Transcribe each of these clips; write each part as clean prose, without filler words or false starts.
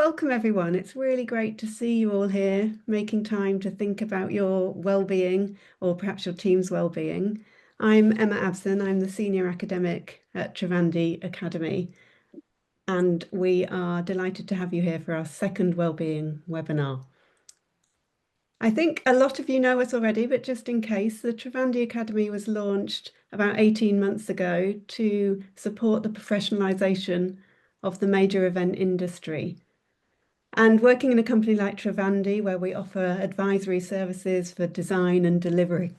welcome everyone. It's really great to see you all here, making time to think about your well-being or perhaps your team's well-being. I'm Emma Abson. I'm the senior academic at Trivandi Academy, and we are delighted to have you here for our second well-being webinar. I think a lot of you know us already, but just in case, the Trivandi Academy was launched about 18 months ago to support the professionalisation of the major event industry. And working in a company like Trivandi, where we offer advisory services for design and delivery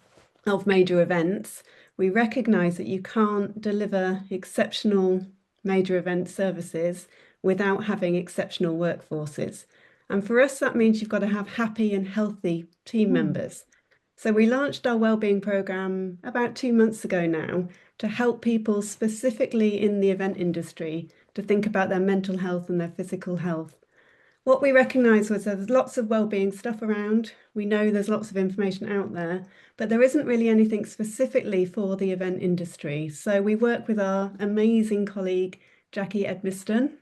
of major events, we recognise that you can't deliver exceptional major event services without having exceptional workforces. And for us, that means you've got to have happy and healthy team members. So we launched our wellbeing programme about 2 months ago now to help people specifically in the event industry to think about their mental health and their physical health. What we recognised was there's lots of wellbeing stuff around. We know there's lots of information out there, but there isn't really anything specifically for the event industry. So we work with our amazing colleague, Jackie Edmiston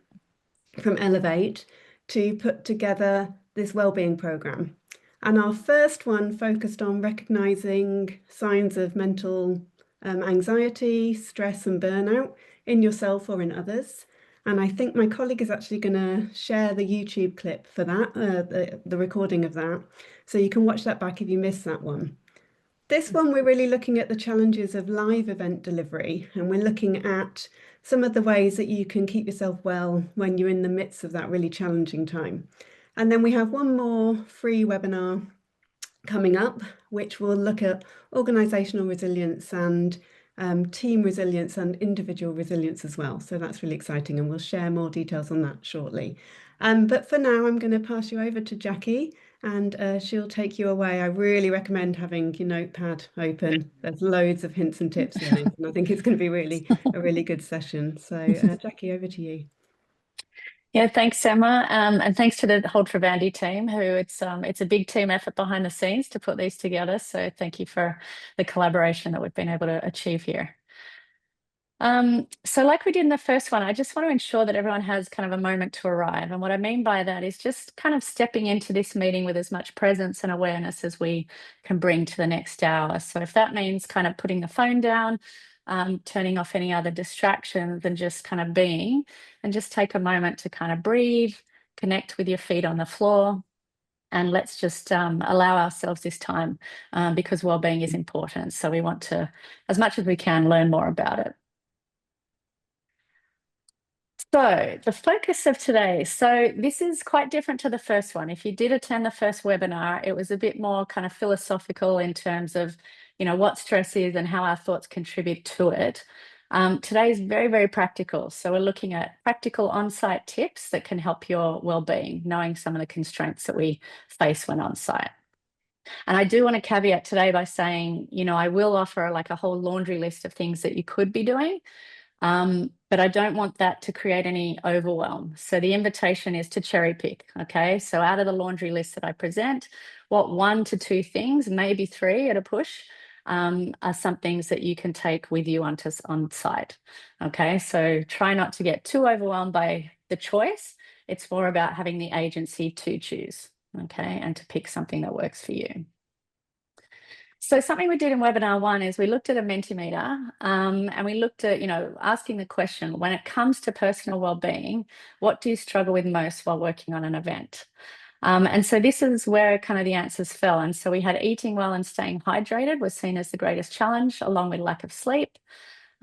from Elevate, to put together this wellbeing programme. And our first one focused on recognising signs of mental anxiety, stress and burnout in yourself or in others. And I think my colleague is actually going to share the YouTube clip for that, the recording of that. So you can watch that back if you missed that one. This one, we're really looking at the challenges of live event delivery, and we're looking at some of the ways that you can keep yourself well when you're in the midst of that really challenging time. And then we have one more free webinar coming up, which will look at organisational resilience and team resilience and individual resilience as well. So that's really exciting, and we'll share more details on that shortly. But for now, I'm going to pass you over to Jackie, and she'll take you away. I really recommend having your notepad open. There's loads of hints and tips in it, and I think it's going to be a really good session. So Jackie, over to you. Yeah, thanks, Emma, and thanks to the whole Trivandi team. Who it's a big team effort behind the scenes to put these together. So thank you for the collaboration that we've been able to achieve here. So like we did in the first one, I just want to ensure that everyone has kind of a moment to arrive. And what I mean by that is just kind of stepping into this meeting with as much presence and awareness as we can bring to the next hour. So if that means kind of putting the phone down, turning off any other distractions and just kind of being, and just take a moment to kind of breathe, connect with your feet on the floor, and let's just allow ourselves this time because wellbeing is important. So we want to, as much as we can, learn more about it. So the focus of today, so this is quite different to the first one. If you did attend the first webinar, it was a bit more kind of philosophical in terms of, what stress is and how our thoughts contribute to it. Today is very, very practical. So we're looking at practical on-site tips that can help your well-being, knowing some of the constraints that we face when on-site. And I do want to caveat today by saying, I will offer like a whole laundry list of things that you could be doing. But I don't want that to create any overwhelm. So the invitation is to cherry pick, okay? So out of the laundry list that I present, what 1 to 2 things, maybe 3 at a push, are some things that you can take with you on site, okay? So try not to get too overwhelmed by the choice. It's more about having the agency to choose, okay? And to pick something that works for you. So something we did in webinar 1 is we looked at a Mentimeter and we looked at, asking the question, when it comes to personal wellbeing, what do you struggle with most while working on an event? And so this is where kind of the answers fell. And so we had eating well and staying hydrated was seen as the greatest challenge, along with lack of sleep,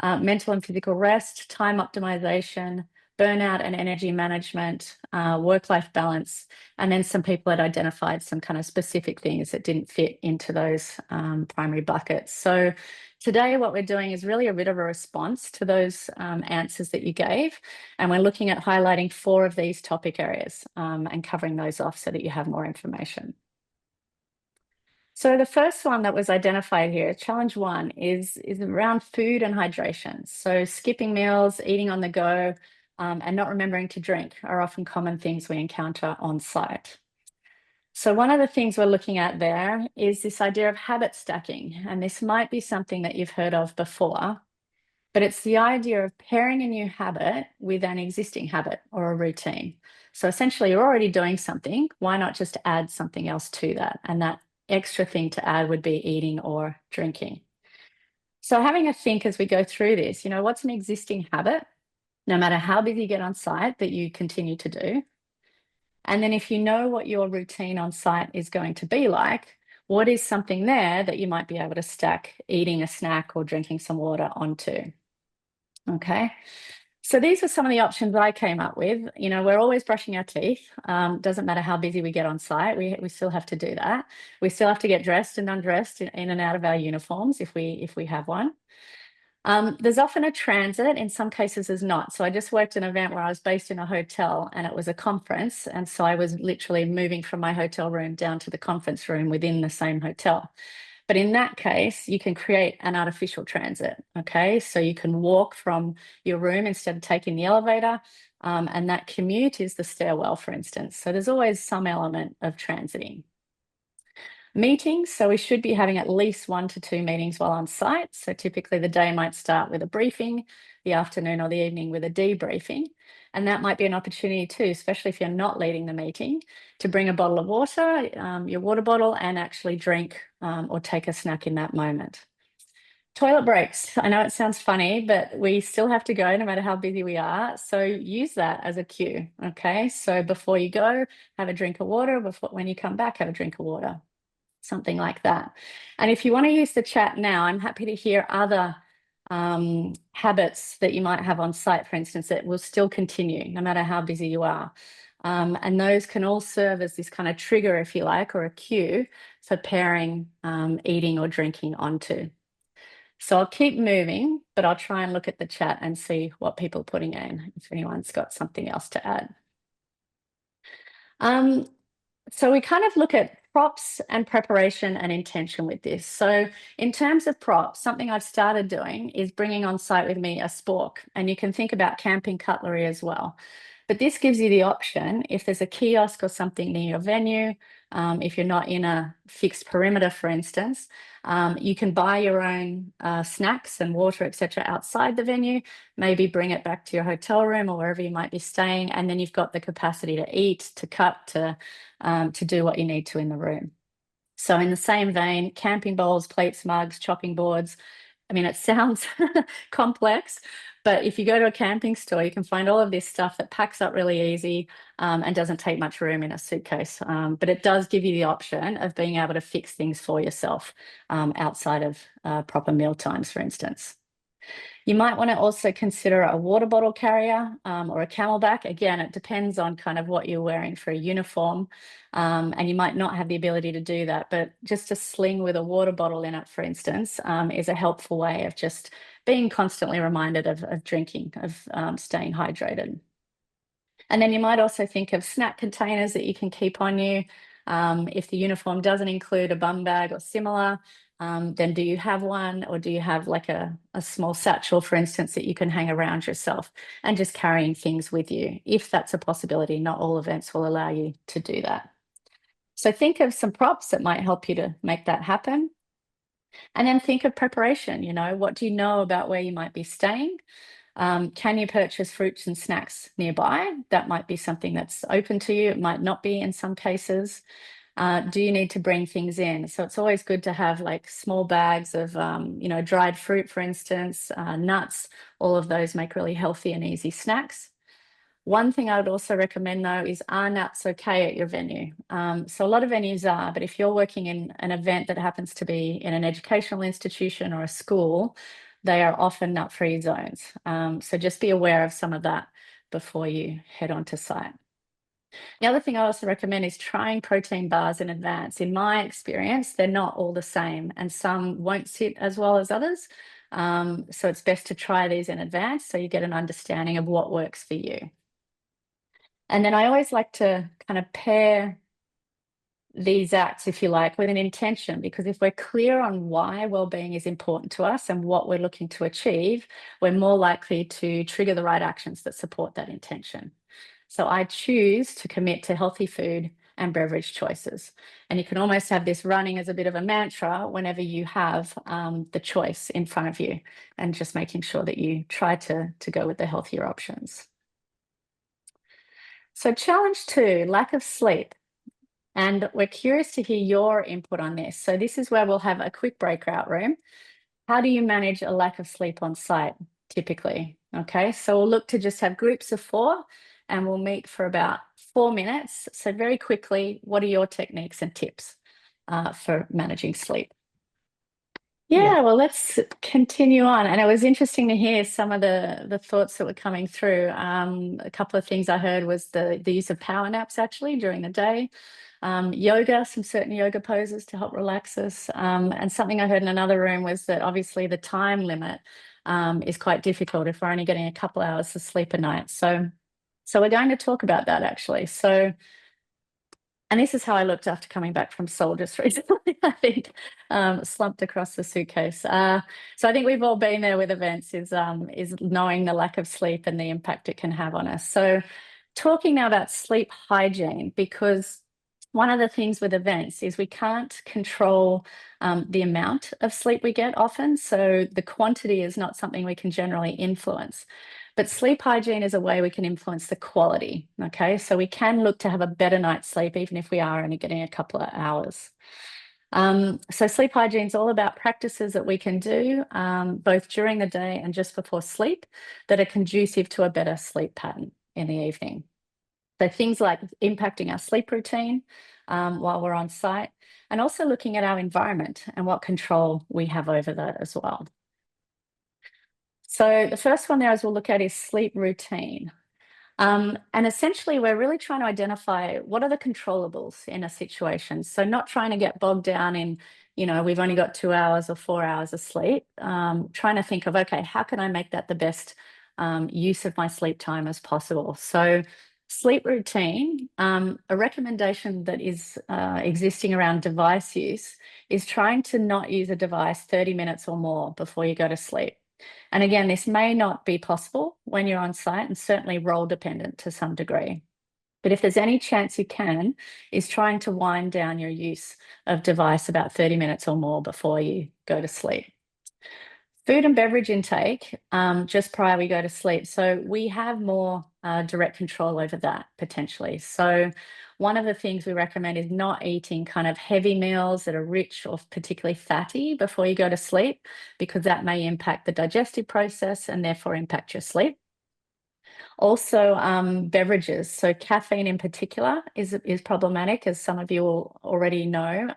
mental and physical rest, time optimization, burnout and energy management, work-life balance, and then some people had identified some kind of specific things that didn't fit into those primary buckets. So today what we're doing is really a bit of a response to those answers that you gave, and we're looking at highlighting 4 of these topic areas and covering those off so that you have more information. So the first one that was identified here, challenge 1, is around food and hydration. So skipping meals, eating on the go, and not remembering to drink are often common things we encounter on site. So one of the things we're looking at there is this idea of habit stacking, and this might be something that you've heard of before. But it's the idea of pairing a new habit with an existing habit or a routine. So essentially, you're already doing something. Why not just add something else to that? And that extra thing to add would be eating or drinking. So having a think as we go through this, what's an existing habit, no matter how busy you get on site, that you continue to do? And then if you know what your routine on site is going to be like, what is something there that you might be able to stack eating a snack or drinking some water onto? Okay. So these are some of the options I came up with. We're always brushing our teeth. Doesn't matter how busy we get on site, we still have to do that. We still have to get dressed and undressed in and out of our uniforms if we have one. There's often a transit, in some cases there's not. So I just worked an event where I was based in a hotel and it was a conference. And so I was literally moving from my hotel room down to the conference room within the same hotel. But in that case, you can create an artificial transit, okay? So you can walk from your room instead of taking the elevator, and that commute is the stairwell, for instance. So there's always some element of transiting. Meetings, so we should be having at least 1 to 2 meetings while on site. So typically the day might start with a briefing, the afternoon or the evening with a debriefing. And that might be an opportunity too, especially if you're not leading the meeting, to bring a bottle of water, your water bottle, and actually drink or take a snack in that moment. Toilet breaks. I know it sounds funny, but we still have to go no matter how busy we are. So use that as a cue, okay? So before you go, have a drink of water. When you come back, have a drink of water. Something like that. And if you want to use the chat now, I'm happy to hear other habits that you might have on site, for instance, that will still continue no matter how busy you are. And those can all serve as this kind of trigger, if you like, or a cue for pairing eating or drinking onto. So I'll keep moving, but I'll try and look at the chat and see what people are putting in, if anyone's got something else to add. So we kind of look at props and preparation and intention with this. So in terms of props, something I've started doing is bringing on site with me a spork, and you can think about camping cutlery as well. But this gives you the option, if there's a kiosk or something near your venue, if you're not in a fixed perimeter, for instance, you can buy your own snacks and water, etc., outside the venue, maybe bring it back to your hotel room or wherever you might be staying, and then you've got the capacity to eat, to cut, to do what you need to in the room. So in the same vein, camping bowls, plates, mugs, chopping boards. I mean, it sounds complex, but if you go to a camping store, you can find all of this stuff that packs up really easy and doesn't take much room in a suitcase. But it does give you the option of being able to fix things for yourself outside of proper meal times, for instance. You might want to also consider a water bottle carrier or a camelback. Again, it depends on kind of what you're wearing for a uniform, and you might not have the ability to do that, but just a sling with a water bottle in it, for instance, is a helpful way of just being constantly reminded of drinking, of staying hydrated. And then you might also think of snack containers that you can keep on you. If the uniform doesn't include a bum bag or similar, then do you have one, or do you have like a small satchel, for instance, that you can hang around yourself and just carrying things with you? If that's a possibility, not all events will allow you to do that. So think of some props that might help you to make that happen. And then think of preparation. What do you know about where you might be staying? Can you purchase fruits and snacks nearby? That might be something that's open to you. It might not be in some cases. Do you need to bring things in? So it's always good to have like small bags of, dried fruit, for instance, nuts. All of those make really healthy and easy snacks. One thing I would also recommend though is, are nuts okay at your venue? So a lot of venues are, but if you're working in an event that happens to be in an educational institution or a school, they are often nut-free zones. So just be aware of some of that before you head onto site. The other thing I also recommend is trying protein bars in advance. In my experience, they're not all the same, and some won't sit as well as others. So it's best to try these in advance so you get an understanding of what works for you. And then I always like to kind of pair these acts, if you like, with an intention, because if we're clear on why well-being is important to us and what we're looking to achieve, we're more likely to trigger the right actions that support that intention. So I choose to commit to healthy food and beverage choices. And you can almost have this running as a bit of a mantra whenever you have the choice in front of you, and just making sure that you try to go with the healthier options. So challenge 2, lack of sleep. And we're curious to hear your input on this. So this is where we'll have a quick breakout room. How do you manage a lack of sleep on site typically? Okay, so we'll look to just have groups of 4 and we'll meet for about 4 minutes. So very quickly, what are your techniques and tips for managing sleep? Yeah, well, let's continue on. And it was interesting to hear some of the thoughts that were coming through. A couple of things I heard was the use of power naps actually during the day. Yoga, some certain yoga poses to help relax us. And something I heard in another room was that obviously the time limit is quite difficult if we're only getting a couple hours of sleep a night. So we're going to talk about that actually. And this is how I looked after coming back from Seoul just recently, I think, slumped across the suitcase. So I think we've all been there with events, is knowing the lack of sleep and the impact it can have on us. So talking now about sleep hygiene, because one of the things with events is we can't control the amount of sleep we get often. So the quantity is not something we can generally influence. But sleep hygiene is a way we can influence the quality, okay? So we can look to have a better night's sleep, even if we are only getting a couple of hours. So sleep hygiene is all about practices that we can do both during the day and just before sleep that are conducive to a better sleep pattern in the evening. So things like impacting our sleep routine while we're on site, and also looking at our environment and what control we have over that as well. So the first one there as we'll look at is sleep routine. And essentially, we're really trying to identify what are the controllables in a situation. So not trying to get bogged down in, we've only got 2 hours or 4 hours of sleep. Trying to think of, okay, how can I make that the best use of my sleep time as possible? So sleep routine, a recommendation that is existing around device use is trying to not use a device 30 minutes or more before you go to sleep. And again, this may not be possible when you're on site, and certainly role dependent to some degree. But if there's any chance you can, is trying to wind down your use of device about 30 minutes or more before you go to sleep. Food and beverage intake just prior we go to sleep. So we have more direct control over that potentially. So one of the things we recommend is not eating kind of heavy meals that are rich or particularly fatty before you go to sleep, because that may impact the digestive process and therefore impact your sleep. Also, beverages. So caffeine in particular is problematic, as some of you will already know.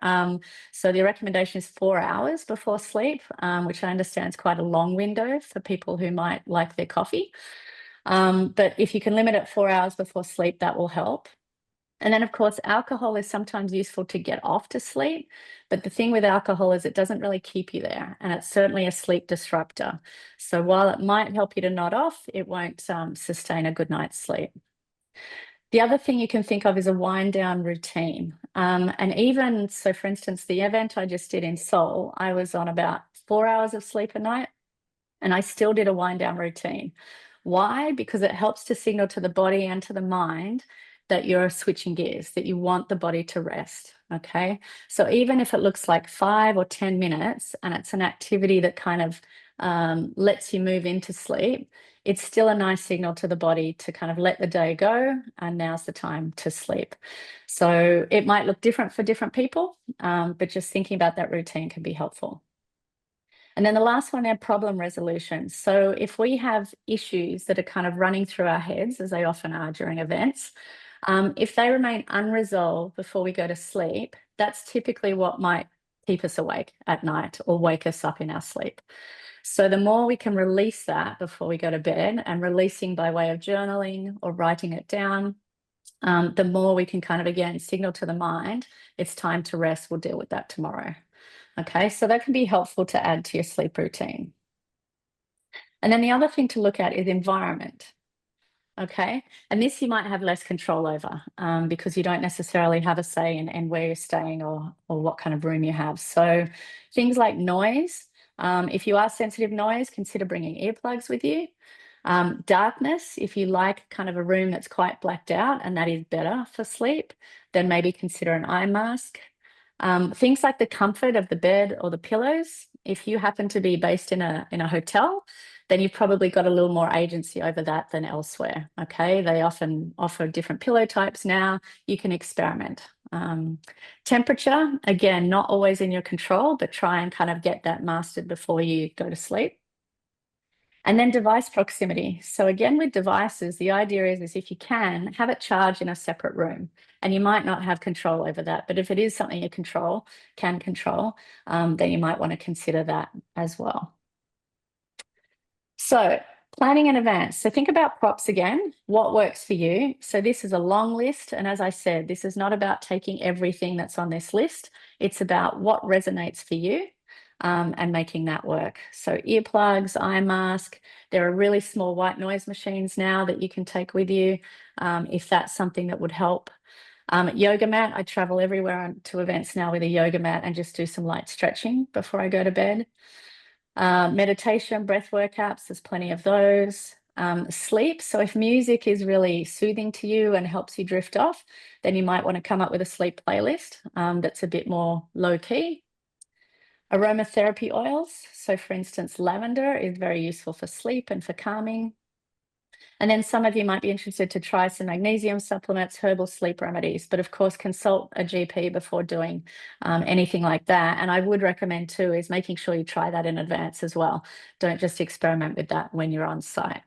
So the recommendation is 4 hours before sleep, which I understand is quite a long window for people who might like their coffee. But if you can limit it 4 hours before sleep, that will help. And then, of course, alcohol is sometimes useful to get off to sleep. But the thing with alcohol is it doesn't really keep you there. And it's certainly a sleep disruptor. So while it might help you to nod off, it won't sustain a good night's sleep. The other thing you can think of is a wind down routine. And even so, for instance, the event I just did in Seoul, I was on about 4 hours of sleep a night, and I still did a wind down routine. Why? Because it helps to signal to the body and to the mind that you're switching gears, that you want the body to rest. Okay. So even if it looks like 5 or 10 minutes and it's an activity that kind of lets you move into sleep, it's still a nice signal to the body to kind of let the day go, and now's the time to sleep. So it might look different for different people, but just thinking about that routine can be helpful. And then the last one, our problem resolution. So if we have issues that are kind of running through our heads, as they often are during events, if they remain unresolved before we go to sleep, that's typically what might keep us awake at night or wake us up in our sleep. So the more we can release that before we go to bed, and releasing by way of journaling or writing it down, the more we can kind of, again, signal to the mind, it's time to rest, we'll deal with that tomorrow. Okay, so that can be helpful to add to your sleep routine. And then the other thing to look at is environment. Okay, and this you might have less control over because you don't necessarily have a say in where you're staying or what kind of room you have. So things like noise, if you are sensitive noise, consider bringing earplugs with you. Darkness, if you like kind of a room that's quite blacked out and that is better for sleep, then maybe consider an eye mask. Things like the comfort of the bed or the pillows. If you happen to be based in a hotel, then you've probably got a little more agency over that than elsewhere. Okay, they often offer different pillow types now. You can experiment. Temperature, again, not always in your control, but try and kind of get that mastered before you go to sleep. And then device proximity. So again, with devices, the idea is if you can, have it charged in a separate room. And you might not have control over that, but if it is something you can control, then you might want to consider that as well. So planning in advance. So think about props again, what works for you. So this is a long list. And as I said, this is not about taking everything that's on this list. It's about what resonates for you. And making that work. So earplugs, eye mask, there are really small white noise machines now that you can take with you if that's something that would help. Yoga mat, I travel everywhere to events now with a yoga mat and just do some light stretching before I go to bed. Meditation, breath work apps, there's plenty of those. Sleep, so if music is really soothing to you and helps you drift off, then you might want to come up with a sleep playlist that's a bit more low key. Aromatherapy oils. So for instance, lavender is very useful for sleep and for calming. And then some of you might be interested to try some magnesium supplements, herbal sleep remedies, but of course, consult a GP before doing anything like that. And I would recommend too, is making sure you try that in advance as well. Don't just experiment with that when you're on site.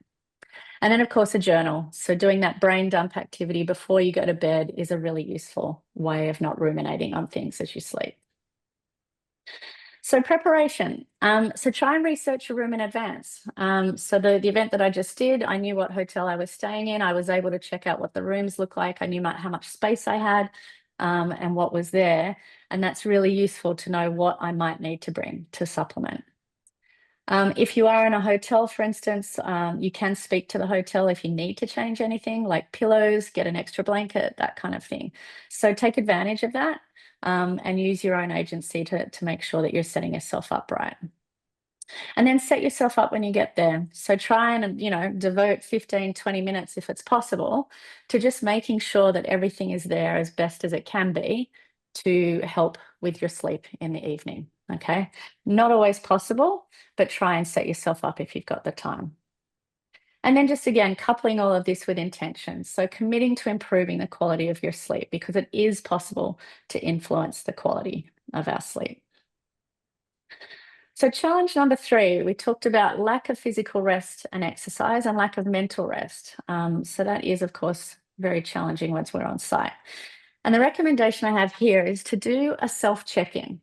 And then of course, a journal. So doing that brain dump activity before you go to bed is a really useful way of not ruminating on things as you sleep. So preparation. So try and research your room in advance. So the event that I just did, I knew what hotel I was staying in. I was able to check out what the rooms look like. I knew how much space I had and what was there. And that's really useful to know what I might need to bring to supplement. If you are in a hotel, for instance, you can speak to the hotel if you need to change anything, like pillows, get an extra blanket, that kind of thing. So take advantage of that and use your own agency to make sure that you're setting yourself up right. And then set yourself up when you get there. So try and, devote 15, 20 minutes if it's possible to just making sure that everything is there as best as it can be to help with your sleep in the evening. Okay. Not always possible, but try and set yourself up if you've got the time. And then just again, coupling all of this with intention. So committing to improving the quality of your sleep because it is possible to influence the quality of our sleep. So challenge number 3, we talked about lack of physical rest and exercise and lack of mental rest. So that is, of course, very challenging once we're on site. And the recommendation I have here is to do a self-check-in.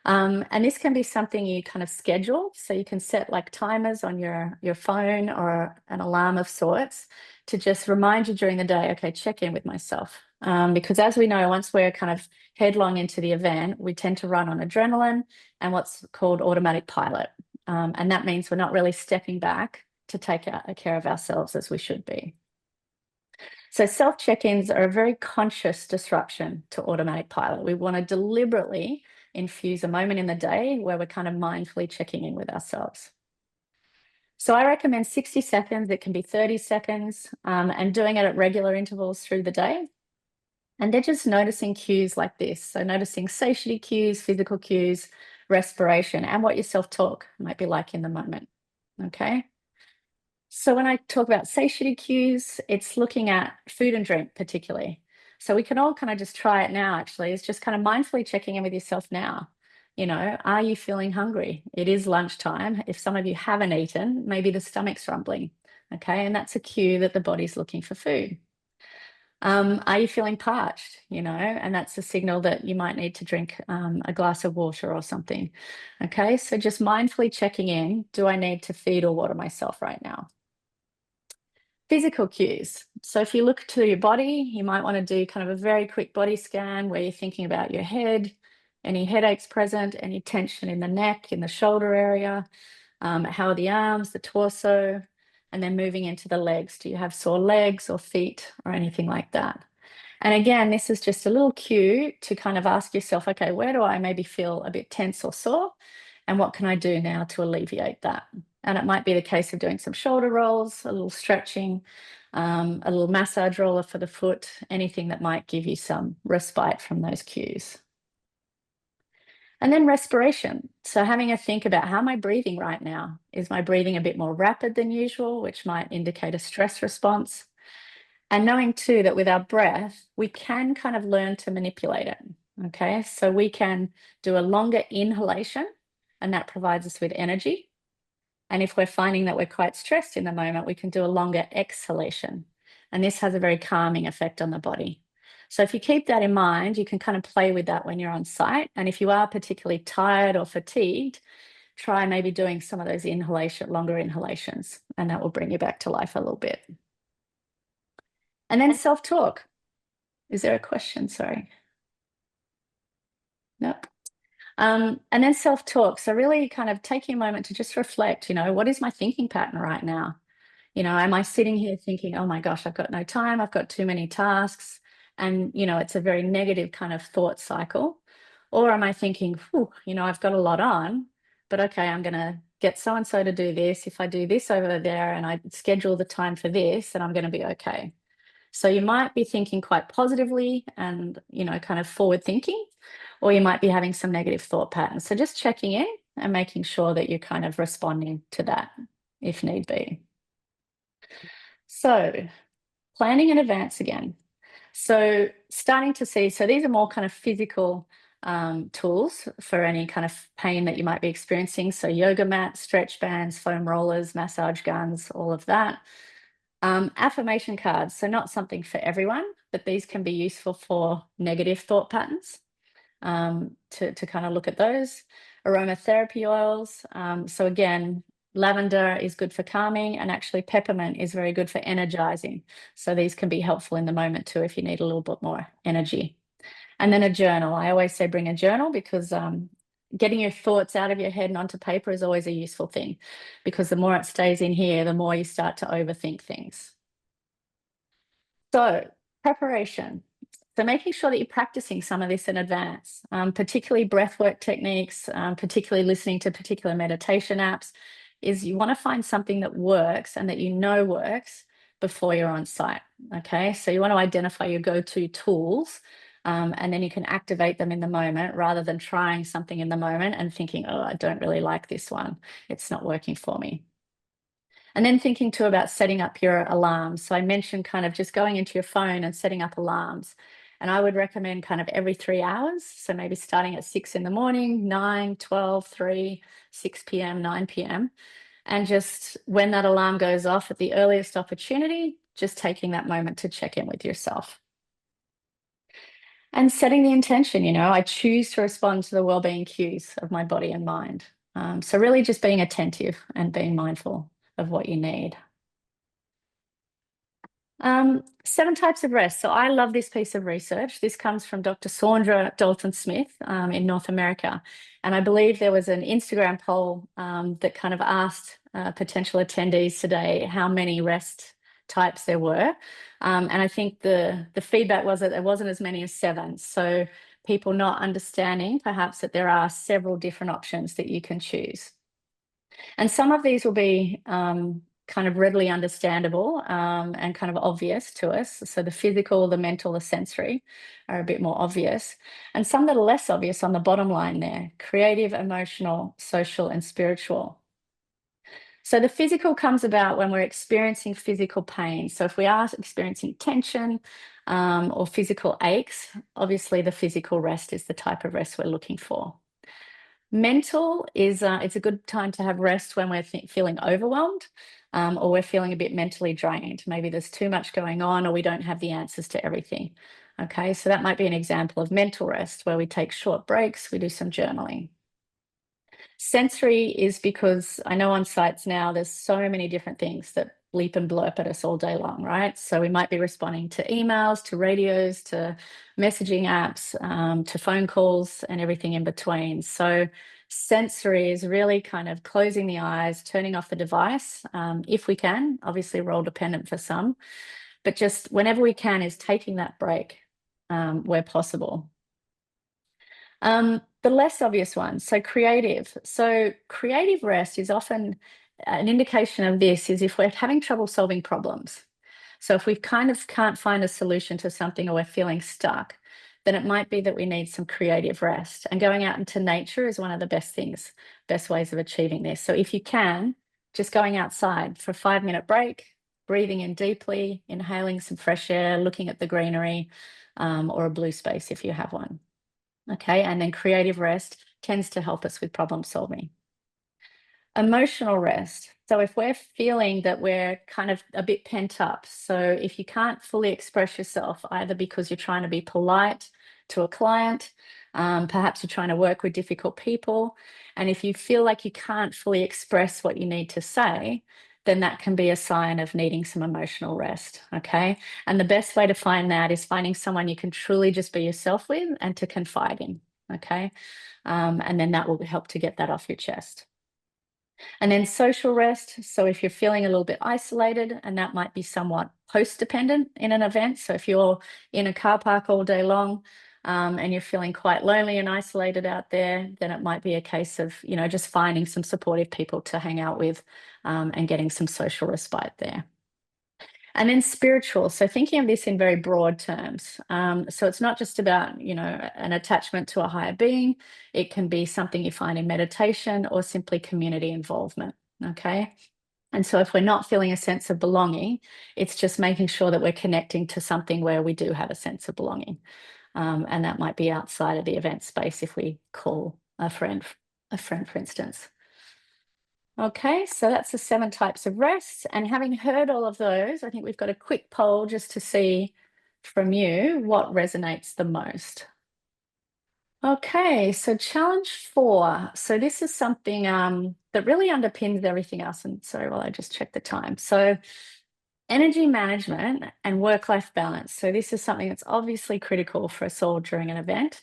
And this can be something you kind of schedule. So you can set like timers on your phone or an alarm of sorts to just remind you during the day, okay, check in with myself. Because as we know, once we're kind of headlong into the event, we tend to run on adrenaline and what's called automatic pilot. And that means we're not really stepping back to take care of ourselves as we should be. So self-check-ins are a very conscious disruption to automatic pilot. We want to deliberately infuse a moment in the day where we're kind of mindfully checking in with ourselves. So I recommend 60 seconds, it can be 30 seconds, and doing it at regular intervals through the day. And they're just noticing cues like this. So noticing satiety cues, physical cues, respiration, and what your self-talk might be like in the moment, okay? So when I talk about satiety cues, it's looking at food and drink particularly. So we can all kind of just try it now, actually. It's just kind of mindfully checking in with yourself now. Are you feeling hungry? It is lunchtime. If some of you haven't eaten, maybe the stomach's rumbling, okay? And that's a cue that the body's looking for food. Are you feeling parched? And that's a signal that you might need to drink a glass of water or something. Okay, so just mindfully checking in, do I need to feed or water myself right now? Physical cues. So if you look to your body, you might want to do kind of a very quick body scan where you're thinking about your head, any headaches present, any tension in the neck, in the shoulder area, how are the arms, the torso, and then moving into the legs. Do you have sore legs or feet or anything like that? And again, this is just a little cue to kind of ask yourself, okay, where do I maybe feel a bit tense or sore? And what can I do now to alleviate that? And it might be the case of doing some shoulder rolls, a little stretching, a little massage roller for the foot, anything that might give you some respite from those cues. And then respiration. So having a think about, how am I breathing right now? Is my breathing a bit more rapid than usual, which might indicate a stress response? And knowing too that with our breath, we can kind of learn to manipulate it. Okay, so we can do a longer inhalation, and that provides us with energy. And if we're finding that we're quite stressed in the moment, we can do a longer exhalation. And this has a very calming effect on the body. So if you keep that in mind, you can kind of play with that when you're on site. And if you are particularly tired or fatigued, try maybe doing some of those longer inhalations, and that will bring you back to life a little bit. And then self-talk. Is there a question? Sorry. Nope. And then self-talk. So really kind of taking a moment to just reflect, what is my thinking pattern right now? Am I sitting here thinking, oh my gosh, I've got no time, I've got too many tasks, and, it's a very negative kind of thought cycle? Or am I thinking, I've got a lot on, but okay, I'm going to get so-and-so to do this. If I do this over there and I schedule the time for this, then I'm going to be okay. So you might be thinking quite positively and, kind of forward thinking, or you might be having some negative thought patterns. So just checking in and making sure that you're kind of responding to that if need be. So planning in advance again. So starting to see, so these are more kind of physical tools for any kind of pain that you might be experiencing. So yoga mats, stretch bands, foam rollers, massage guns, all of that. Affirmation cards, so not something for everyone, but these can be useful for negative thought patterns, to kind of look at those. Aromatherapy oils. So again, lavender is good for calming, and actually peppermint is very good for energizing. So these can be helpful in the moment too if you need a little bit more energy. And then a journal. I always say bring a journal, because getting your thoughts out of your head and onto paper is always a useful thing, because the more it stays in here, the more you start to overthink things. So preparation. So making sure that you're practicing some of this in advance, particularly breathwork techniques, particularly listening to particular meditation apps, is you want to find something that works and that works before you're on site. Okay, so you want to identify your go-to tools, and then you can activate them in the moment, rather than trying something in the moment and thinking, oh, I don't really like this one, it's not working for me. And then thinking too about setting up your alarms. So I mentioned kind of just going into your phone and setting up alarms. And I would recommend kind of every 3 hours. So maybe starting at 6 in the morning, 9, 12, 3, 6 p.m., 9 p.m. And just when that alarm goes off at the earliest opportunity, just taking that moment to check in with yourself. And setting the intention, I choose to respond to the wellbeing cues of my body and mind. So really just being attentive and being mindful of what you need. 7 types of rest. So I love this piece of research. This comes from Dr. Sandra Dalton-Smith in North America. And I believe there was an Instagram poll that kind of asked potential attendees today how many rest types there were. And I think the feedback was that there wasn't as many as 7. So people not understanding perhaps that there are several different options that you can choose. And some of these will be kind of readily understandable and kind of obvious to us. So the physical, the mental, the sensory are a bit more obvious. And some that are less obvious on the bottom line there: creative, emotional, social, and spiritual. So the physical comes about when we're experiencing physical pain. So if we are experiencing tension or physical aches, obviously the physical rest is the type of rest we're looking for. Mental is it's a good time to have rest when we're feeling overwhelmed, or we're feeling a bit mentally drained. Maybe there's too much going on, or we don't have the answers to everything. Okay, so that might be an example of mental rest, where we take short breaks, we do some journaling. Sensory is because I know on sites now there's so many different things that bleep and blurp at us all day long, right? So we might be responding to emails, to radios, to messaging apps, to phone calls, and everything in between. So sensory is really kind of closing the eyes, turning off the device, if we can, obviously role dependent for some, but just whenever we can is taking that break where possible. The less obvious one, so creative. So creative rest is often an indication of this is if we're having trouble solving problems. So if we kind of can't find a solution to something or we're feeling stuck, then it might be that we need some creative rest. And going out into nature is one of the best ways of achieving this. So if you can, just going outside for a 5-minute break, breathing in deeply, inhaling some fresh air, looking at the greenery, or a blue space if you have one. Okay, and then creative rest tends to help us with problem solving. Emotional rest. So if we're feeling that we're kind of a bit pent up, so if you can't fully express yourself, either because you're trying to be polite to a client, perhaps you're trying to work with difficult people, and if you feel like you can't fully express what you need to say, then that can be a sign of needing some emotional rest, okay? And the best way to find that is finding someone you can truly just be yourself with and to confide in, okay? And then that will help to get that off your chest. And then social rest. So if you're feeling a little bit isolated, and that might be somewhat post-dependent in an event. So if you're in a car park all day long, and you're feeling quite lonely and isolated out there, then it might be a case of, just finding some supportive people to hang out with, and getting some social respite there. And then spiritual. So thinking of this in very broad terms. So it's not just about, an attachment to a higher being. It can be something you find in meditation or simply community involvement. Okay. And so if we're not feeling a sense of belonging, it's just making sure that we're connecting to something where we do have a sense of belonging. And that might be outside of the event space if we call a friend, for instance. Okay, so that's the 7 types of rest. And having heard all of those, I think we've got a quick poll just to see from you what resonates the most. Okay, so challenge 4. So this is something that really underpins everything else. And sorry, while I just check the time. So energy management and work-life balance. So this is something that's obviously critical for us all during an event.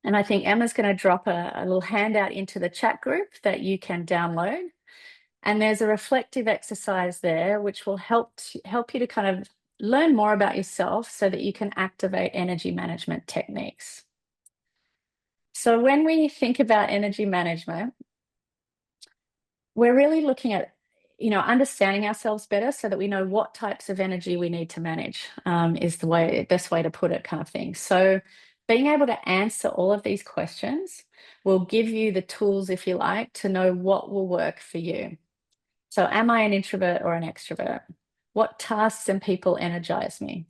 And I think Emma's going to drop a little handout into the chat group that you can download. And there's a reflective exercise there, which will help you to kind of learn more about yourself so that you can activate energy management techniques. So when we think about energy management, we're really looking at, understanding ourselves better so that we know what types of energy we need to manage, is the best way to put it, kind of thing. So being able to answer all of these questions will give you the tools, if you like, to know what will work for you. So am I an introvert or an extrovert? What tasks and people energize me?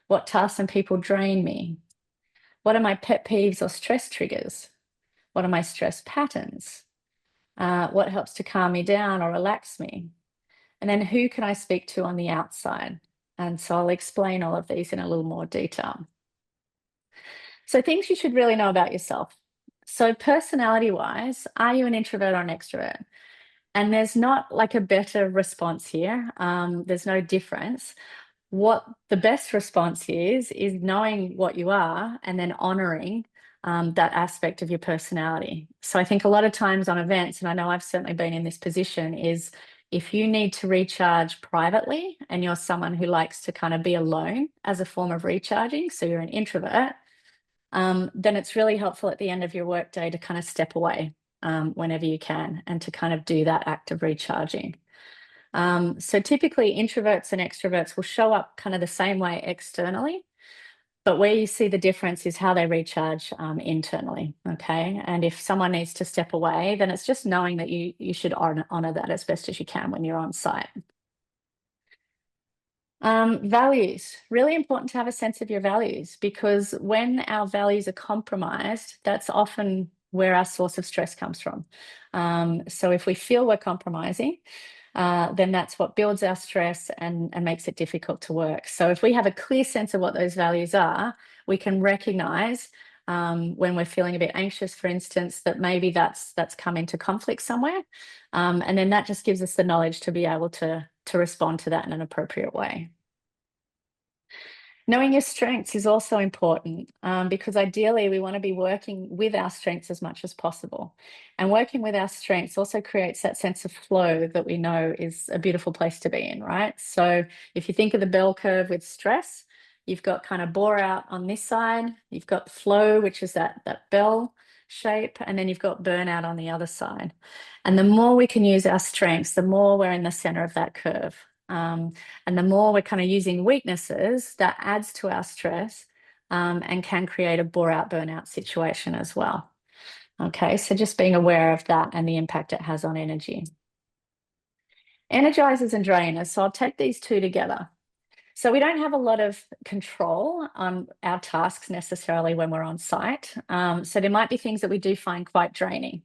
What tasks and people drain me? What are my pet peeves or stress triggers? What are my stress patterns? What helps to calm me down or relax me? And then who can I speak to on the outside? And so I'll explain all of these in a little more detail. So things you should really know about yourself. So personality-wise, are you an introvert or an extrovert? And there's not like a better response here. There's no difference. What the best response is knowing what you are and then honoring that aspect of your personality. So I think a lot of times on events, and I know I've certainly been in this position, is if you need to recharge privately and you're someone who likes to kind of be alone as a form of recharging, so you're an introvert, then it's really helpful at the end of your workday to kind of step away whenever you can and to kind of do that act of recharging. So typically introverts and extroverts will show up kind of the same way externally, but where you see the difference is how they recharge internally, okay? And if someone needs to step away, then it's just knowing that you should honor that as best as you can when you're on site. Values, really important to have a sense of your values, because when our values are compromised, that's often where our source of stress comes from. So if we feel we're compromising, then that's what builds our stress and makes it difficult to work. So if we have a clear sense of what those values are, we can recognize when we're feeling a bit anxious, for instance, that maybe that's come into conflict somewhere. And then that just gives us the knowledge to be able to respond to that in an appropriate way. Knowing your strengths is also important, because ideally we want to be working with our strengths as much as possible. And working with our strengths also creates that sense of flow that we know is a beautiful place to be in, right? So if you think of the bell curve with stress, you've got kind of bore out on this side, you've got flow, which is that bell shape, and then you've got burnout on the other side. And the more we can use our strengths, the more we're in the center of that curve. And the more we're kind of using weaknesses, that adds to our stress and can create a bore out burnout situation as well. Okay, so just being aware of that and the impact it has on energy. Energizers and drainers. So I'll take these two together. So we don't have a lot of control on our tasks necessarily when we're on site. So there might be things that we do find quite draining.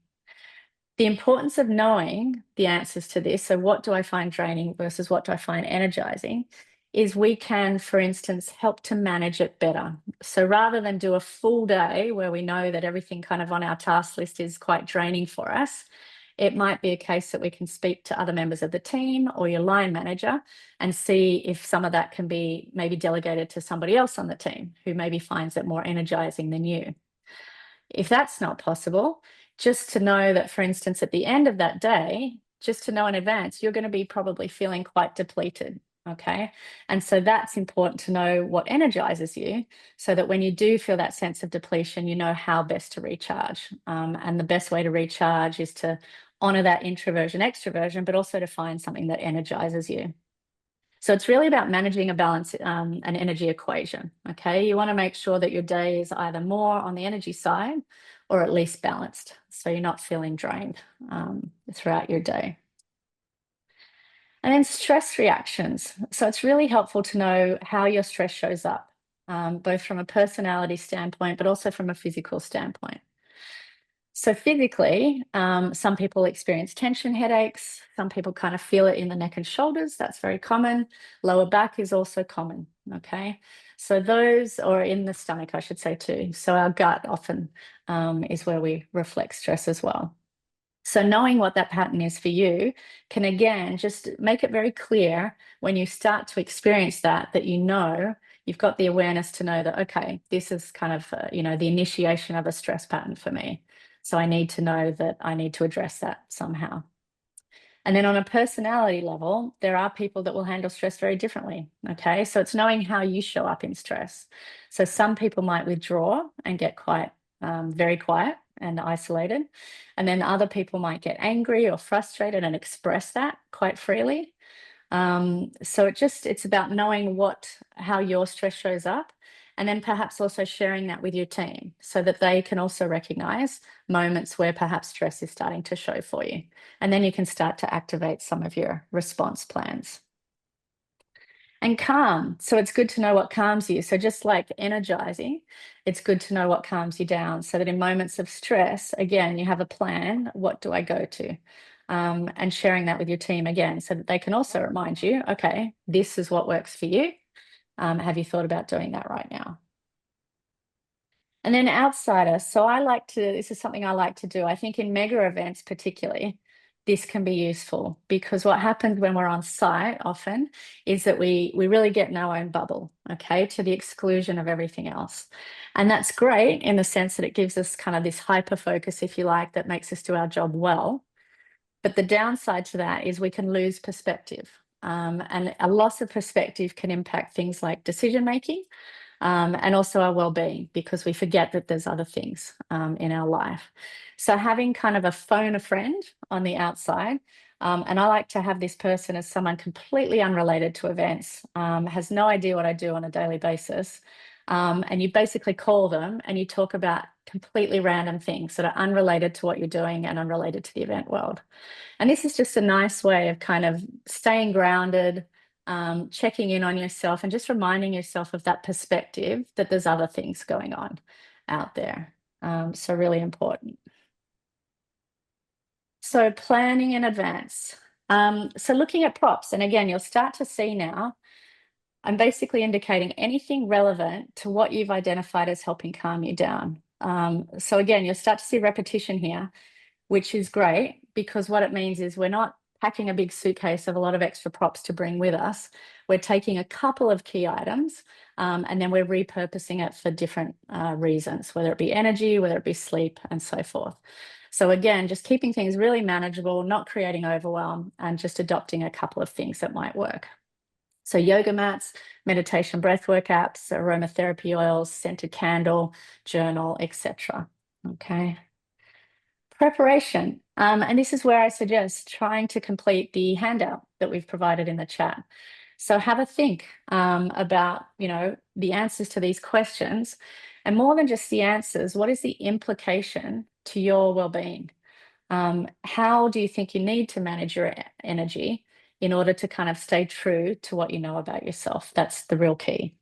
The importance of knowing the answers to this, so what do I find draining versus what do I find energizing, is we can, for instance, help to manage it better. So rather than do a full day where we know that everything kind of on our task list is quite draining for us, it might be a case that we can speak to other members of the team or your line manager and see if some of that can be maybe delegated to somebody else on the team who maybe finds it more energizing than you. If that's not possible, just to know that, for instance, at the end of that day, just to know in advance, you're going to be probably feeling quite depleted. Okay. And so that's important to know what energizes you so that when you do feel that sense of depletion, you know how best to recharge. And the best way to recharge is to honor that introversion, extroversion, but also to find something that energizes you. So it's really about managing a balance, an energy equation. Okay. You want to make sure that your day is either more on the energy side or at least balanced. So you're not feeling drained throughout your day. And then stress reactions. So it's really helpful to know how your stress shows up, both from a personality standpoint, but also from a physical standpoint. So physically, some people experience tension headaches. Some people kind of feel it in the neck and shoulders. That's very common. Lower back is also common, okay? So those, or in the stomach, I should say too. So our gut often is where we reflect stress as well. So knowing what that pattern is for you can, again, just make it very clear when you start to experience that you know, you've got the awareness to know that, okay, this is kind of, the initiation of a stress pattern for me. So I need to know that I need to address that somehow. And then on a personality level, there are people that will handle stress very differently. Okay. So it's knowing how you show up in stress. So some people might withdraw and get quite very quiet and isolated. And then other people might get angry or frustrated and express that quite freely. So it's about knowing how your stress shows up, and then perhaps also sharing that with your team so that they can also recognize moments where perhaps stress is starting to show for you. And then you can start to activate some of your response plans. And calm. So it's good to know what calms you. So just like energizing, it's good to know what calms you down so that in moments of stress, again, you have a plan. What do I go to? And sharing that with your team again, so that they can also remind you, okay, this is what works for you. Have you thought about doing that right now? And then outsider. So this is something I like to do. I think in mega events particularly, this can be useful because what happens when we're on site often is that we really get in our own bubble, okay, to the exclusion of everything else. And that's great in the sense that it gives us kind of this hyper focus, if you like, that makes us do our job well. But the downside to that is we can lose perspective. And a loss of perspective can impact things like decision making and also our well-being, because we forget that there's other things in our life. So having kind of a phone a friend on the outside, and I like to have this person as someone completely unrelated to events, has no idea what I do on a daily basis. And you basically call them and you talk about completely random things that are unrelated to what you're doing and unrelated to the event world. And this is just a nice way of kind of staying grounded, checking in on yourself and just reminding yourself of that perspective that there's other things going on out there. So really important. So planning in advance. So looking at props, and again, you'll start to see now, I'm basically indicating anything relevant to what you've identified as helping calm you down. So again, you'll start to see repetition here, which is great because what it means is we're not packing a big suitcase of a lot of extra props to bring with us. We're taking a couple of key items and then we're repurposing it for different reasons, whether it be energy, whether it be sleep, and so forth. So again, just keeping things really manageable, not creating overwhelm, and just adopting a couple of things that might work. So yoga mats, meditation breathwork apps, aromatherapy oils, scented candle, journal, etc. Okay. Preparation. And this is where I suggest trying to complete the handout that we've provided in the chat. So have a think about, the answers to these questions, and more than just the answers, what is the implication to your well-being? How do you think you need to manage your energy in order to kind of stay true to what you know about yourself? That's the real key.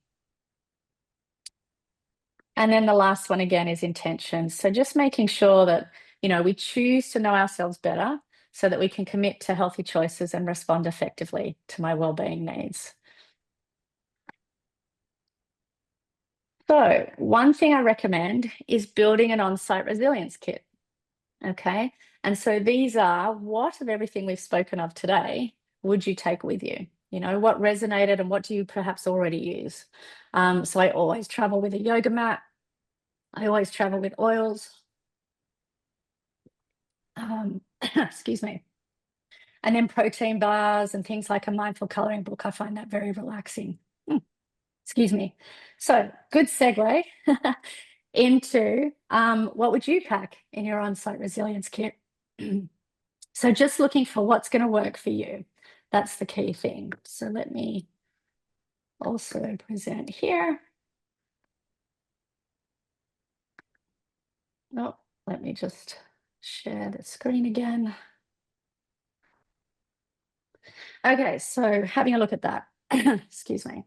And then the last one again is intention. So just making sure that, we choose to know ourselves better so that we can commit to healthy choices and respond effectively to my well-being needs. So one thing I recommend is building an on-site resilience kit. Okay. And so these are, what of everything we've spoken of today would you take with you? What resonated and what do you perhaps already use? So I always travel with a yoga mat. I always travel with oils. Excuse me. And then protein bars and things like a mindful coloring book. I find that very relaxing. Excuse me. So good segue into what would you pack in your on-site resilience kit? So just looking for what's going to work for you. That's the key thing. So let me also present here. Oh, let me just share the screen again. Okay, so having a look at that. Excuse me.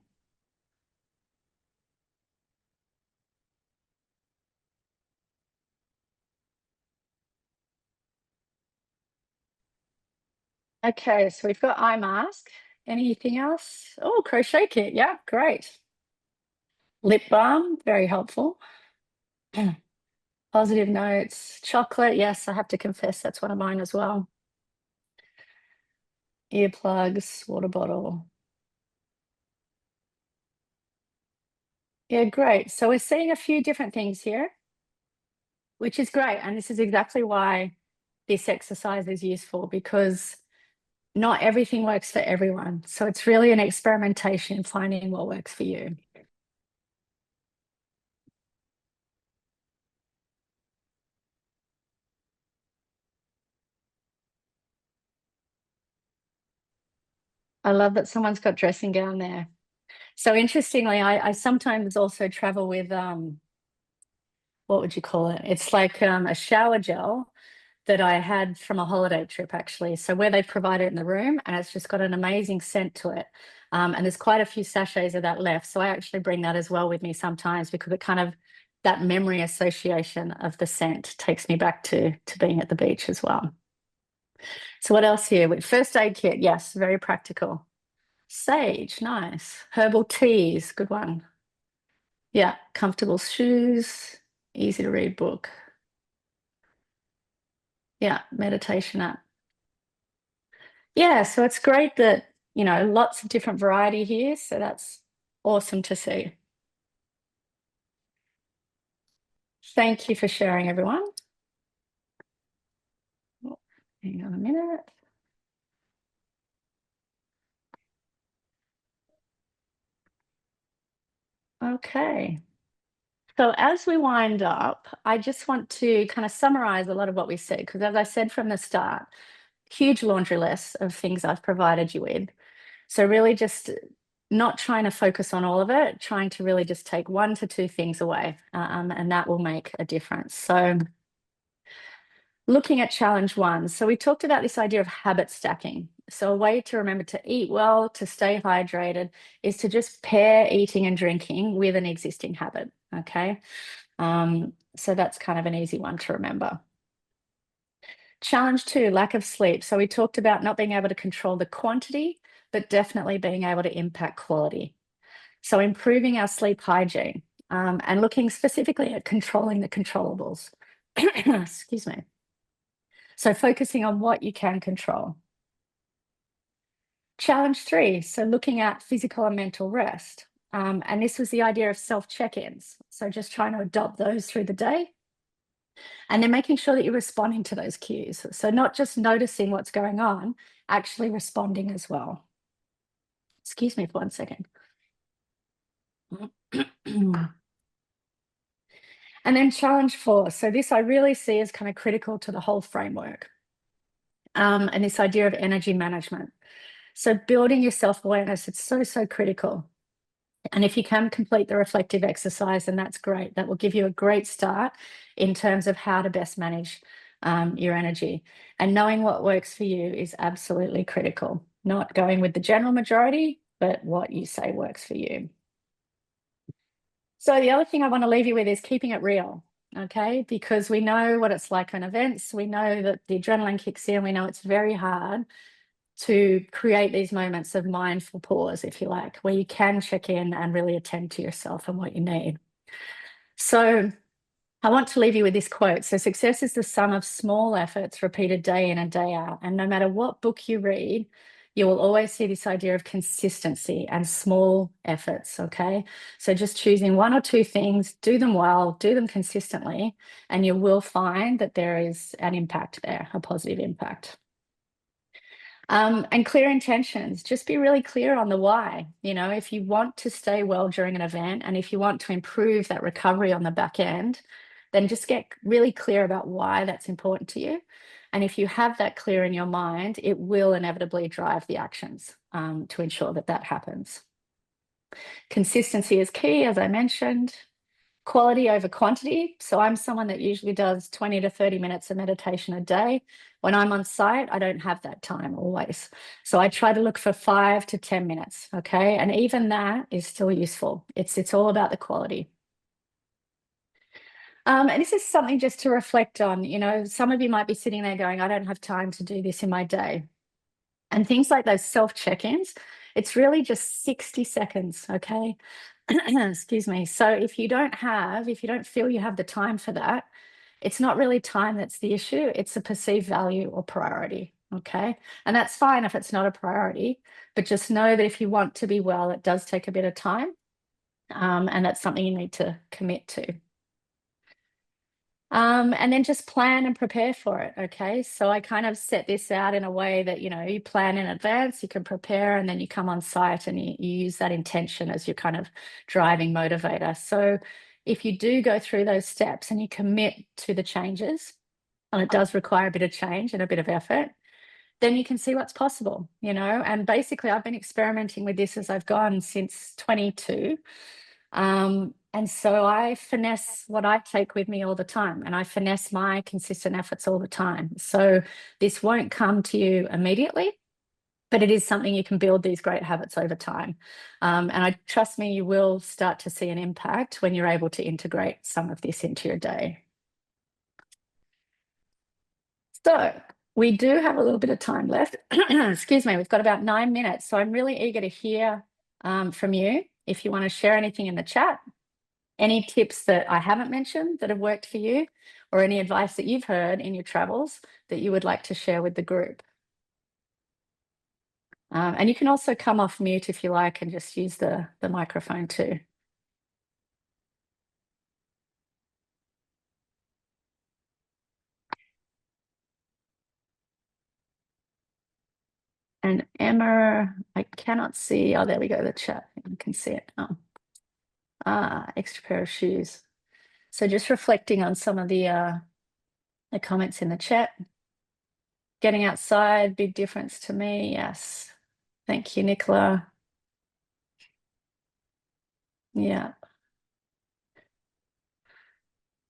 Okay, so we've got eye mask. Anything else? Oh, crochet kit. Yeah, great. Lip balm, very helpful. Positive notes. Chocolate, yes, I have to confess that's one of mine as well. Earplugs, water bottle. Yeah, great. So we're seeing a few different things here, which is great. And this is exactly why this exercise is useful, because not everything works for everyone. So it's really an experimentation in finding what works for you. I love that someone's got dressing gown there. So interestingly, I sometimes also travel with, what would you call it? It's like a shower gel that I had from a holiday trip, actually. So where they provide it in the room, and it's just got an amazing scent to it. And there's quite a few sachets of that left. So I actually bring that as well with me sometimes, because it kind of, that memory association of the scent takes me back to being at the beach as well. So what else here? First aid kit, yes, very practical. Sage, nice. Herbal teas, good one. Yeah, comfortable shoes, easy to read book. Yeah, meditation app. Yeah, so it's great that, lots of different variety here. So that's awesome to see. Thank you for sharing, everyone. Oh, hang on a minute. Okay. So as we wind up, I just want to kind of summarize a lot of what we said, because as I said from the start, huge laundry list of things I've provided you with. So really just not trying to focus on all of it, trying to really just take 1 to 2 things away, and that will make a difference. So looking at challenge 1. So we talked about this idea of habit stacking. So a way to remember to eat well, to stay hydrated, is to just pair eating and drinking with an existing habit, okay? So that's kind of an easy one to remember. Challenge 2, lack of sleep. So we talked about not being able to control the quantity, but definitely being able to impact quality. So improving our sleep hygiene, and looking specifically at controlling the controllables. Excuse me. So focusing on what you can control. Challenge 3, so looking at physical and mental rest. And this was the idea of self-check-ins. So just trying to adopt those through the day. And then making sure that you're responding to those cues. So not just noticing what's going on, actually responding as well. Excuse me for 1 second. And then challenge 4. So this I really see as kind of critical to the whole framework, and this idea of energy management. So building your self-awareness, it's so, so critical. And if you can complete the reflective exercise, then that's great. That will give you a great start in terms of how to best manage your energy. And knowing what works for you is absolutely critical. Not going with the general majority, but what you say works for you. So the other thing I want to leave you with is keeping it real, okay? Because we know what it's like on events. We know that the adrenaline kicks in. We know it's very hard to create these moments of mindful pause, if you like, where you can check in and really attend to yourself and what you need. So I want to leave you with this quote. So success is the sum of small efforts repeated day in and day out. And no matter what book you read, you will always see this idea of consistency and small efforts, okay? So just choosing 1 or 2 things, do them well, do them consistently, and you will find that there is an impact there, a positive impact. And clear intentions, just be really clear on the why. You know, if you want to stay well during an event and if you want to improve that recovery on the back end, then just get really clear about why that's important to you. And if you have that clear in your mind, it will inevitably drive the actions to ensure that that happens. Consistency is key, as I mentioned. Quality over quantity. So I'm someone that usually does 20 to 30 minutes of meditation a day. When I'm on site, I don't have that time always. So I try to look for 5 to 10 minutes, okay? And even that is still useful. It's all about the quality. And this is something just to reflect on. You know, some of you might be sitting there going, I don't have time to do this in my day. And things like those self-check-ins, it's really just 60 seconds, okay? Excuse me. So if you don't feel you have the time for that, it's not really time that's the issue. It's a perceived value or priority, okay? And that's fine if it's not a priority, but just know that if you want to be well, it does take a bit of time, and that's something you need to commit to. And then just plan and prepare for it, okay? So I kind of set this out in a way that, you know, you plan in advance, you can prepare, and then you come on site and you use that intention as your kind of driving motivator. So if you do go through those steps and you commit to the changes, and it does require a bit of change and a bit of effort, then you can see what's possible, you know? And basically I've been experimenting with this as I've gone since 22. And so I finesse what I take with me all the time, and I finesse my consistent efforts all the time. So this won't come to you immediately, but it is something you can build these great habits over time. And I trust me, you will start to see an impact when you're able to integrate some of this into your day. So we do have a little bit of time left. Excuse me, we've got about 9 minutes. So I'm really eager to hear from you. If you want to share anything in the chat, any tips that I haven't mentioned that have worked for you, or any advice that you've heard in your travels that you would like to share with the group. And you can also come off mute if you like and just use the microphone too. And Emma, I cannot see. Oh, there we go, the chat. You can see it. Oh. Extra pair of shoes. So just reflecting on some of the comments in the chat. Getting outside, big difference to me. Yes. Thank you, Nicola. Yeah.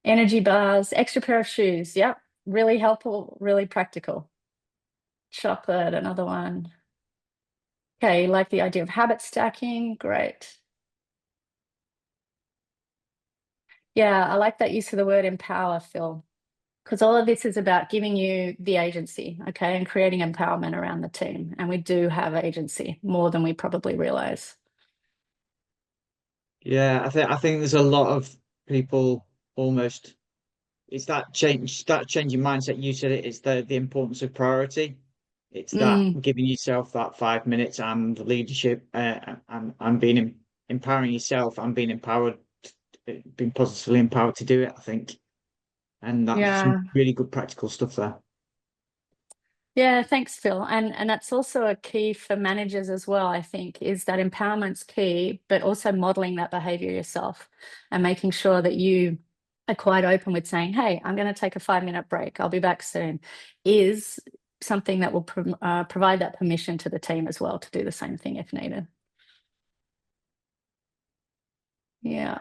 Energy bars, extra pair of shoes. Yep. Really helpful, really practical. Chocolate, another one. Okay, like the idea of habit stacking. Great. Yeah, I like that use of the word empower, Phil, because all of this is about giving you the agency, okay, and creating empowerment around the team. And we do have agency more than we probably realize. Yeah, I think there's a lot of people almost it's that changing mindset. You said it, it's the importance of priority. It's that Mm, giving yourself that 5 minutes and leadership and being empowering yourself and being empowered, being positively empowered to do it, I think. And that's some yeah. really good practical stuff there. Yeah, thanks, Phil. And that's also a key for managers as well, I think, is that empowerment's key, but also modeling that behavior yourself and making sure that you are quite open with saying, hey, I'm going to take a 5-minute break, I'll be back soon, is something that will provide that permission to the team as well to do the same thing if needed. Yeah.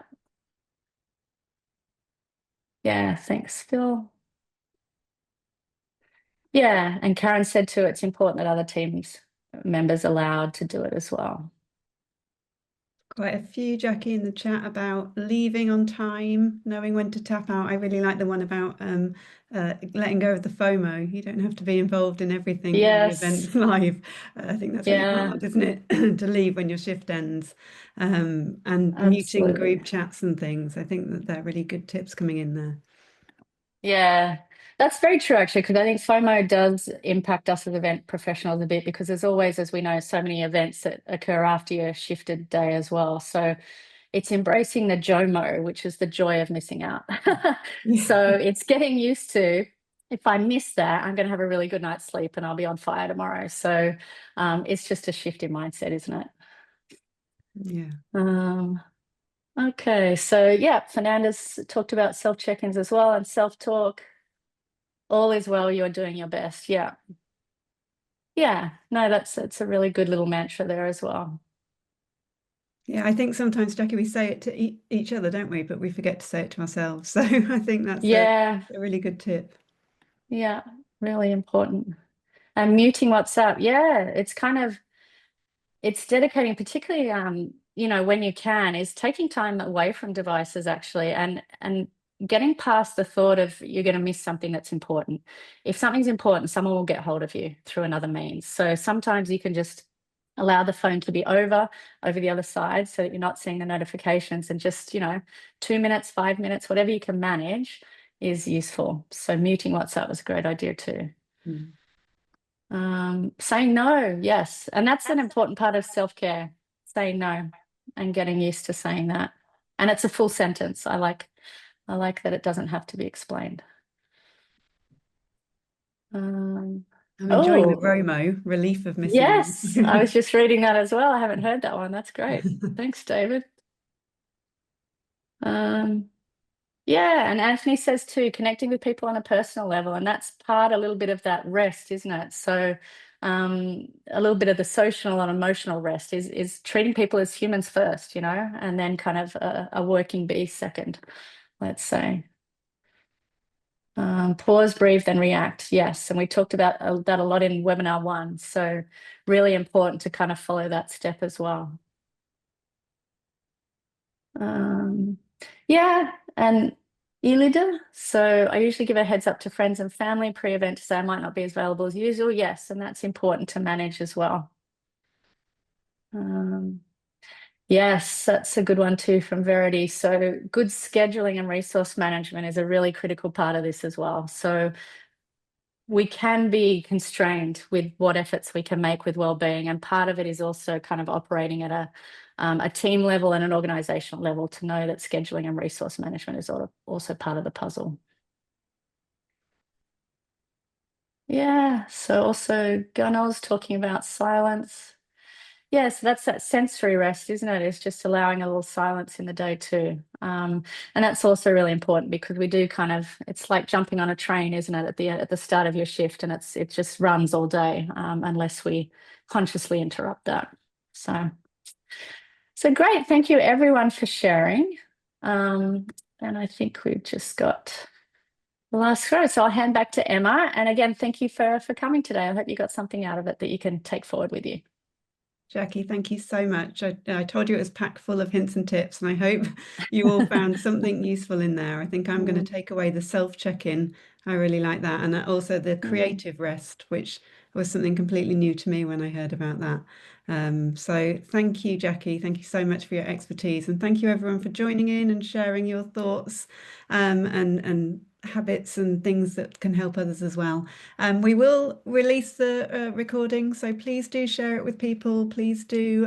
Yeah, thanks, Phil. Yeah, and Karen said too, it's important that other teams members are allowed to do it as well. Quite a few, Jackie, in the chat about leaving on time, knowing when to tap out. I really like the one about letting go of the FOMO. You don't have to be involved in everything when the Yes. event's live. I think that's really Yeah, hard, isn't it, to leave when your shift ends. And muting absolutely. group chats and things. I think that they're really good tips coming in there. Yeah, that's very true, actually, because I think FOMO does impact us as event professionals a bit because there's always, as we know, so many events that occur after your shifted day as well. So it's embracing the JOMO, which is the joy of missing out. So it's getting used to, if I miss that, I'm going to have a really good night's sleep and I'll be on fire tomorrow. So it's just a shift in mindset, isn't it? Yeah. Okay, so yeah, Fernanda's talked about self-check-ins as well and self-talk. All is well, you're doing your best. Yeah. Yeah, no, that's a really good little mantra there as well. Yeah, I think sometimes, Jackie, we say it to each other, don't we? But we forget to say it to ourselves. So I think that's Yeah, a really good tip. yeah, really important. And muting WhatsApp, yeah, it's kind of it's dedicating, particularly you know, when you can, is taking time away from devices actually and getting past the thought of you're going to miss something that's important. If something's important, someone will get hold of you through another means. So sometimes you can just allow the phone to be over the other side so that you're not seeing the notifications, and just, you know, 2 minutes, 5 minutes, whatever you can manage is useful. So muting WhatsApp was a great idea too. Mm. Saying no, yes. And that's an important part of self-care, saying no and getting used to saying that. And it's a full sentence. I like that it doesn't have to be explained. I'm enjoying the Oh, ROMO, relief of missing yes. I was just reading that as well. I haven't heard that one. That's great. out. Thanks, David. Um, Yeah, and Anthony says too, connecting with people on a personal level, and that's part a little bit of that rest, isn't it? So a little bit of the social and emotional rest is treating people as humans first, you know, and then kind of a working bee second, let's say. Pause, breathe, then react. Yes, and we talked about that a lot in webinar 1. So really important to kind of follow that step as well. Yeah, and e-leader. So I usually give a heads up to friends and family pre-event to say I might not be as available as usual. Yes, and that's important to manage as well. Yes, that's a good one too from Verity. So good scheduling and resource management is a really critical part of this as well. So we can be constrained with what efforts we can make with wellbeing, and part of it is also kind of operating at a team level and an organizational level to know that scheduling and resource management is also part of the puzzle. Yeah, so also Gunnar talking about silence. Yeah, so that's that sensory rest, isn't it? It's just allowing a little silence in the day too. And that's also really important because we do kind of, it's like jumping on a train, isn't it, at the start of your shift, and it just runs all day unless we consciously interrupt that. So great. Thank you everyone for sharing. And I think we've just got the last row. So I'll hand back to Emma. And again, thank you for coming today. I hope you got something out of it that you can take forward with you. Jackie, thank you so much. I told you it was packed full of hints and tips, and I hope you all found something useful in there. I think I'm going to take away the self-check-in. I really like that. And also the creative rest, which was something completely new to me when I heard about that. So thank you, Jackie. Thank you so much for your expertise. And thank you everyone for joining in and sharing your thoughts and habits and things that can help others as well. We will release the recording, so please do share it with people. Please do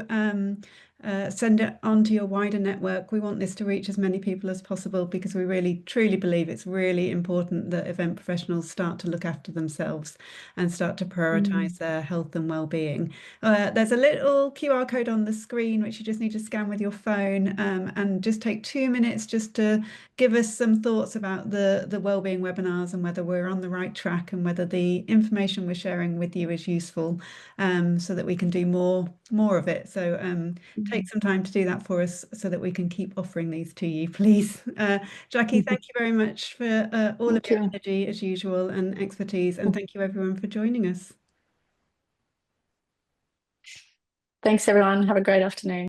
send it on to your wider network. We want this to reach as many people as possible because we really truly believe it's really important that event professionals start to look after themselves and start to prioritize their health and well-being. There's a little QR code on the screen which you just need to scan with your phone, and just take 2 minutes just to give us some thoughts about the wellbeing webinars and whether we're on the right track and whether the information we're sharing with you is useful, so that we can do more of it. So take some time to do that for us so that we can keep offering these to you, please. Jackie, thank you very much for all of your energy as usual and expertise, and thank you everyone for joining us. Thanks everyone. Have a great afternoon.